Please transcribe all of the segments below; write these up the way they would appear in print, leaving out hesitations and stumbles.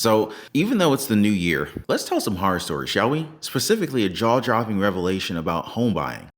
So even though it's the new year, let's tell some horror stories, shall we? Specifically, a jaw-dropping revelation about home buying.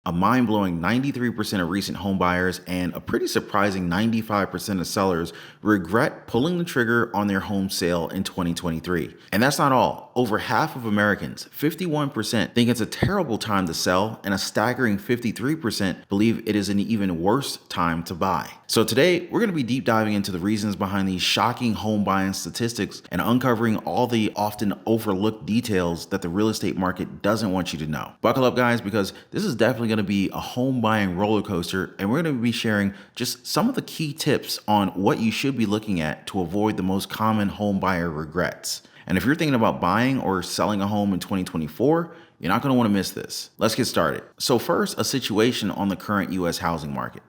A mind-blowing 93% of recent home buyers and a pretty surprising 95% of sellers regret pulling the trigger on their home sale in 2023. And that's not all. Over half of Americans, 51%, think it's a terrible time to sell, and a staggering 53% believe it is an even worse time to buy. So today, we're going to be deep diving into the reasons behind these shocking home buying statistics and uncovering all the often overlooked details that the real estate market doesn't want you to know. Buckle up, guys, because this is definitely going to be a home buying roller coaster, and we're going to be sharing just some of the key tips on what you should be looking at to avoid the most common home buyer regrets. And if you're thinking about buying or selling a home in 2024, you're not going to want to miss this. Let's get started. So first, a situation on the current U.S. housing market.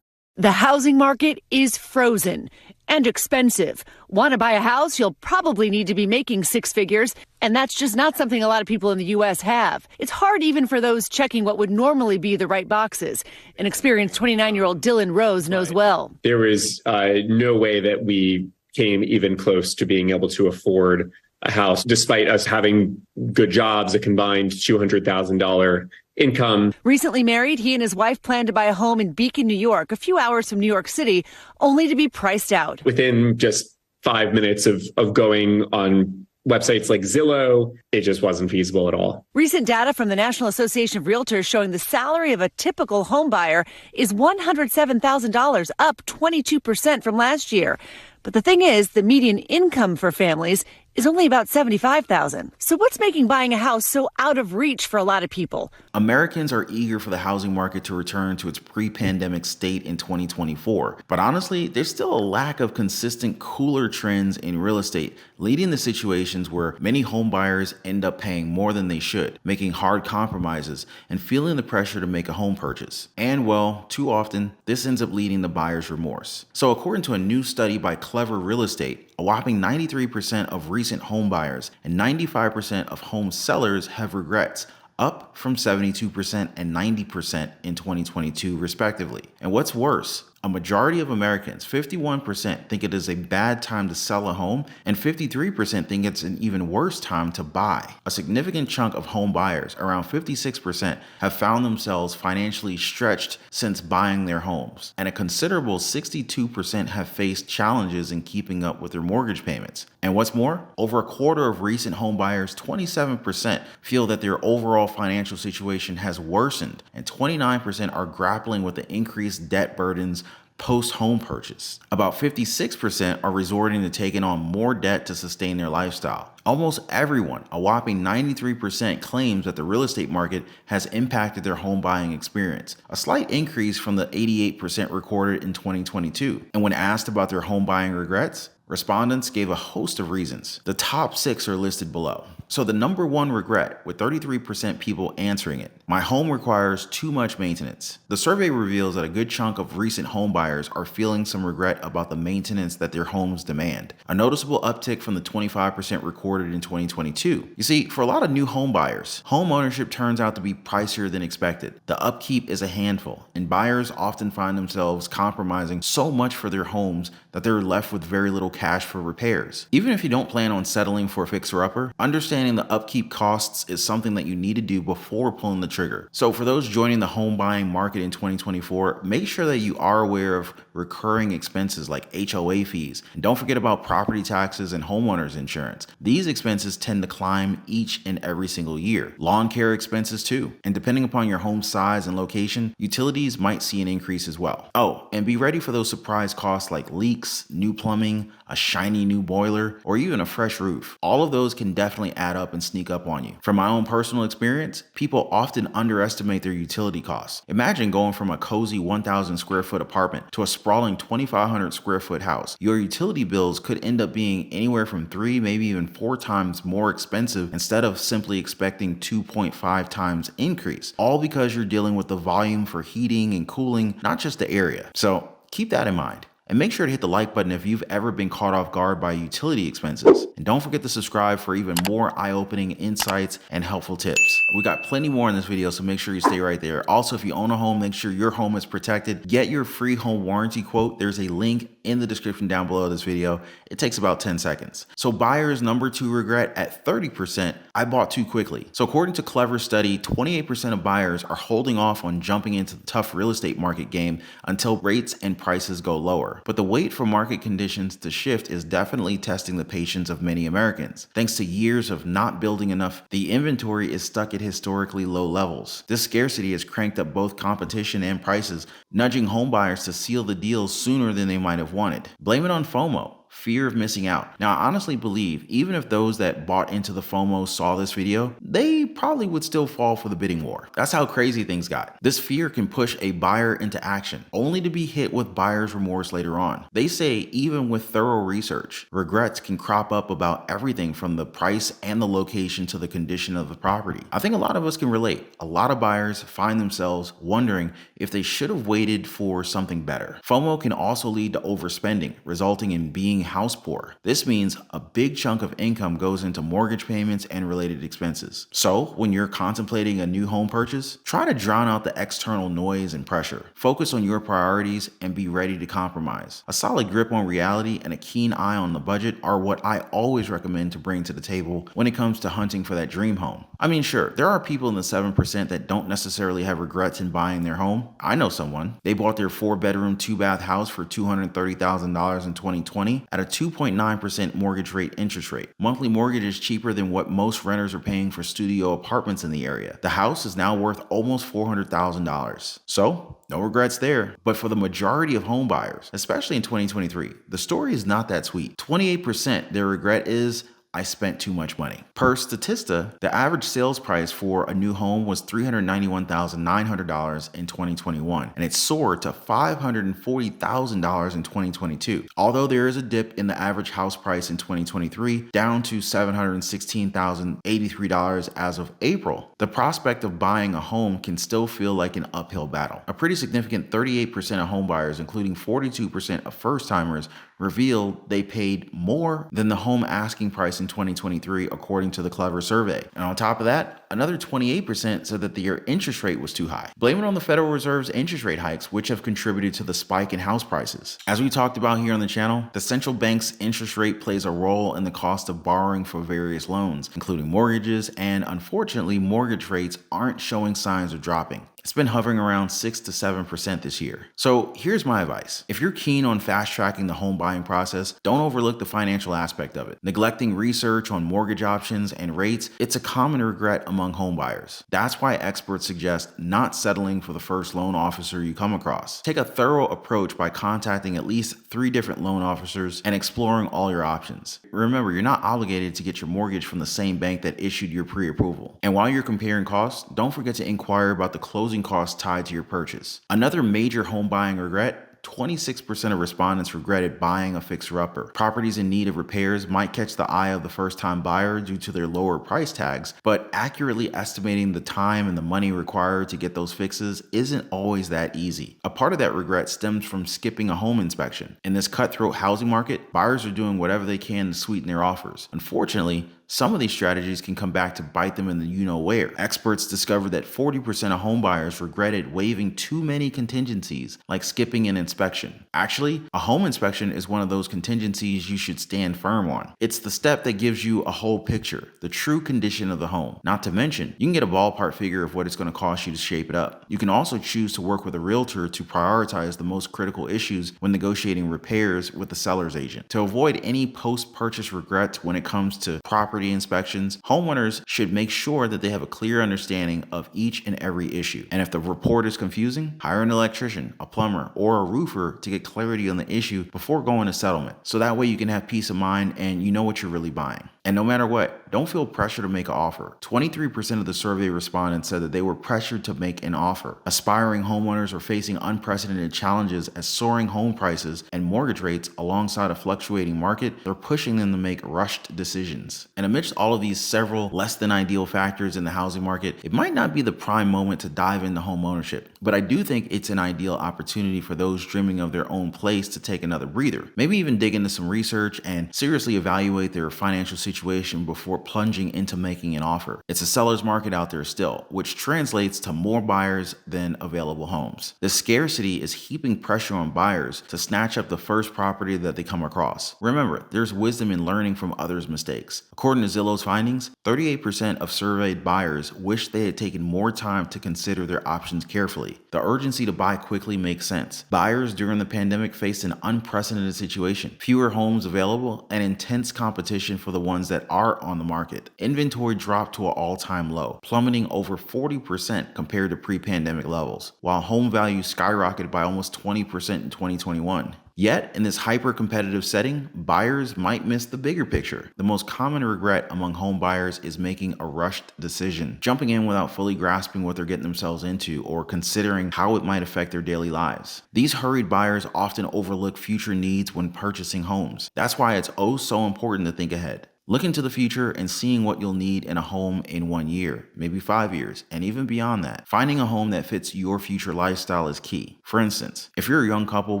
The housing market is frozen and expensive. Want to buy a house? You'll probably need to be making six figures, and that's just not something a lot of people in the U.S. have. It's hard even for those checking what would normally be the right boxes. An experienced 29-year-old Dylan Rose knows well. There was no way that we came even close to being able to afford a house, despite us having good jobs, a combined $200,000 income. Recently married, he and his wife plan to buy a home in Beacon, New York, a few hours from New York City, only to be priced out. Within just 5 minutes of going on websites like Zillow, it just wasn't feasible at all. Recent data from the National Association of Realtors showing the salary of a typical home buyer is $107,000, up 22% from last year. But the thing is, the median income for families is only about $75,000. So what's making buying a house so out of reach for a lot of people? Americans are eager for the housing market to return to its pre-pandemic state in 2024. But honestly, there's still a lack of consistent cooler trends in real estate, leading to situations where many home buyers end up paying more than they should, making hard compromises, and feeling the pressure to make a home purchase. And well, too often, this ends up leading to buyer's remorse. So according to a new study by Clever Real Estate, a whopping 93% of recent home buyers and 95% of home sellers have regrets, up from 72% and 90% in 2022 respectively. And what's worse, a majority of Americans, 51%, think it is a bad time to sell a home, and 53% think it's an even worse time to buy. A significant chunk of home buyers, around 56%, have found themselves financially stretched since buying their homes, and a considerable 62% have faced challenges in keeping up with their mortgage payments. And what's more, over a quarter of recent home buyers, 27%, feel that their overall financial situation has worsened, and 29% are grappling with the increased debt burdens post-home purchase. About 56% are resorting to taking on more debt to sustain their lifestyle. Almost everyone, a whopping 93%, claims that the real estate market has impacted their home buying experience, a slight increase from the 88% recorded in 2022. And when asked about their home buying regrets, respondents gave a host of reasons. The top 6 are listed below. So the number one regret, with 33% people answering it: my home requires too much maintenance. The survey reveals that a good chunk of recent home buyers are feeling some regret about the maintenance that their homes demand, a noticeable uptick from the 25% recorded in 2022. You see, for a lot of new home buyers, home ownership turns out to be pricier than expected. The upkeep is a handful, and buyers often find themselves compromising so much for their homes that they're left with very little cash for repairs. Even if you don't plan on settling for a fixer-upper, understanding the upkeep costs is something that you need to do before pulling the trigger. So for those joining the home buying market in 2024, make sure that you are aware of recurring expenses like HOA fees. And don't forget about property taxes and homeowners insurance. These expenses tend to climb each and every single year. Lawn care expenses too. And depending upon your home size and location, utilities might see an increase as well. Oh, and be ready for those surprise costs like leaks, new plumbing, a shiny new boiler, or even a fresh roof. All of those can definitely add up and sneak up on you. From my own personal experience, people often underestimate their utility costs. Imagine going from a cozy 1,000 square foot apartment to a sprawling 2,500 square foot house. Your utility bills could end up being anywhere from 3, maybe even 4 times more expensive instead of simply expecting 2.5 times increase, all because you're dealing with the volume for heating and cooling, not just the area. So keep that in mind. And make sure to hit the like button if you've ever been caught off guard by utility expenses. And don't forget to subscribe for even more eye-opening insights and helpful tips. We got plenty more in this video, so make sure you stay right there. Also, if you own a home, make sure your home is protected. Get your free home warranty quote. There's a link in the description down below this video. It takes about 10 seconds. So buyers' number 2 regret at 30%, I bought too quickly. So according to Clever's study, 28% of buyers are holding off on jumping into the tough real estate market game until rates and prices go lower. But the wait for market conditions to shift is definitely testing the patience of many Americans. Thanks to years of not building enough, the inventory is stuck at historically low levels. This scarcity has cranked up both competition and prices, nudging homebuyers to seal the deals sooner than they might have wanted. Blame it on FOMO. Fear of missing out. Now, I honestly believe even if those that bought into the FOMO saw this video, they probably would still fall for the bidding war. That's how crazy things got. This fear can push a buyer into action, only to be hit with buyer's remorse later on. They say even with thorough research, regrets can crop up about everything from the price and the location to the condition of the property. I think a lot of us can relate. A lot of buyers find themselves wondering if they should have waited for something better. FOMO can also lead to overspending, resulting in being house poor. This means a big chunk of income goes into mortgage payments and related expenses. So when you're contemplating a new home purchase, try to drown out the external noise and pressure. Focus on your priorities and be ready to compromise. A solid grip on reality and a keen eye on the budget are what I always recommend to bring to the table when it comes to hunting for that dream home. I mean, sure, there are people in the 7% that don't necessarily have regrets in buying their home. I know someone. They bought their 4-bedroom, 2-bath house for $230,000 in 2020 at a 2.9% mortgage rate interest rate. Monthly mortgage is cheaper than what most renters are paying for studio apartments in the area. The house is now worth almost $400,000. So, no regrets there. But for the majority of home buyers, especially in 2023, the story is not that sweet. 28% their regret is, I spent too much money. Per Statista, the average sales price for a new home was $391,900 in 2021, and it soared to $540,000 in 2022. Although there is a dip in the average house price in 2023, down to $716,083 as of April, the prospect of buying a home can still feel like an uphill battle. A pretty significant 38% of home buyers, including 42% of first-timers, revealed they paid more than the home asking price in 2023, according to the Clever survey. And on top of that, another 28% said that their interest rate was too high. Blame it on the Federal Reserve's interest rate hikes, which have contributed to the spike in house prices. As we talked about here on the channel, the central bank's interest rate plays a role in the cost of borrowing for various loans, including mortgages, and unfortunately, mortgage rates aren't showing signs of dropping. It's been hovering around 6 to 7% this year. So here's my advice. If you're keen on fast tracking the home buying process, don't overlook the financial aspect of it. Neglecting research on mortgage options and rates, it's a common regret among home buyers. That's why experts suggest not settling for the first loan officer you come across. Take a thorough approach by contacting at least 3 different loan officers and exploring all your options. Remember, you're not obligated to get your mortgage from the same bank that issued your pre-approval. And while you're comparing costs, don't forget to inquire about the closing costs tied to your purchase. Another major home buying regret, 26% of respondents regretted buying a fixer-upper. Properties in need of repairs might catch the eye of the first-time buyer due to their lower price tags, but accurately estimating the time and the money required to get those fixes isn't always that easy. A part of that regret stems from skipping a home inspection. In this cutthroat housing market, buyers are doing whatever they can to sweeten their offers. Unfortunately, some of these strategies can come back to bite them in the you-know-where. Experts discovered that 40% of homebuyers regretted waiving too many contingencies, like skipping an inspection. Actually, a home inspection is one of those contingencies you should stand firm on. It's the step that gives you a whole picture, the true condition of the home. Not to mention, you can get a ballpark figure of what it's going to cost you to shape it up. You can also choose to work with a realtor to prioritize the most critical issues when negotiating repairs with the seller's agent. To avoid any post-purchase regrets when it comes to property inspections, homeowners should make sure that they have a clear understanding of each and every issue. And if the report is confusing, hire an electrician, a plumber, or a roofer to get clarity on the issue before going to settlement. So that way you can have peace of mind and you know what you're really buying. And no matter what, don't feel pressure to make an offer. 23% of the survey respondents said that they were pressured to make an offer. Aspiring homeowners are facing unprecedented challenges as soaring home prices and mortgage rates alongside a fluctuating market are pushing them to make rushed decisions. And amidst all of these several less than ideal factors in the housing market, it might not be the prime moment to dive into home ownership. But I do think it's an ideal opportunity for those dreaming of their own place to take another breather. Maybe even dig into some research and seriously evaluate their financial situation situation before plunging into making an offer. It's a seller's market out there still, which translates to more buyers than available homes. The scarcity is heaping pressure on buyers to snatch up the first property that they come across. Remember, there's wisdom in learning from others' mistakes. According to Zillow's findings, 38% of surveyed buyers wish they had taken more time to consider their options carefully. The urgency to buy quickly makes sense. Buyers during the pandemic faced an unprecedented situation. Fewer homes available and intense competition for the ones that are on the market. Inventory dropped to an all-time low, plummeting over 40% compared to pre-pandemic levels, while home values skyrocketed by almost 20% in 2021. Yet, in this hyper-competitive setting, buyers might miss the bigger picture. The most common regret among home buyers is making a rushed decision, jumping in without fully grasping what they're getting themselves into or considering how it might affect their daily lives. These hurried buyers often overlook future needs when purchasing homes. That's why it's oh so important to think ahead. Look into the future and seeing what you'll need in a home in 1 year, maybe 5 years, and even beyond that. Finding a home that fits your future lifestyle is key. For instance, if you're a young couple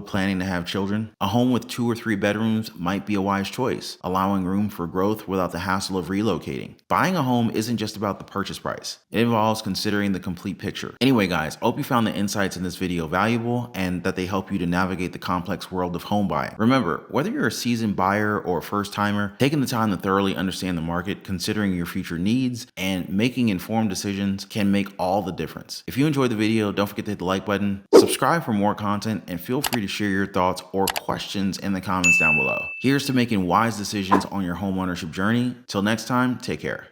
planning to have children, a home with 2 or 3 bedrooms might be a wise choice, allowing room for growth without the hassle of relocating. Buying a home isn't just about the purchase price. It involves considering the complete picture. Anyway, guys, I hope you found the insights in this video valuable and that they help you to navigate the complex world of home buying. Remember, whether you're a seasoned buyer or a first-timer, taking the time to thoroughly understand the market, considering your future needs, and making informed decisions can make all the difference. If you enjoyed the video, don't forget to hit the like button, subscribe for more content, and feel free to share your thoughts or questions in the comments down below. Here's to making wise decisions on your homeownership journey. Till next time, take care.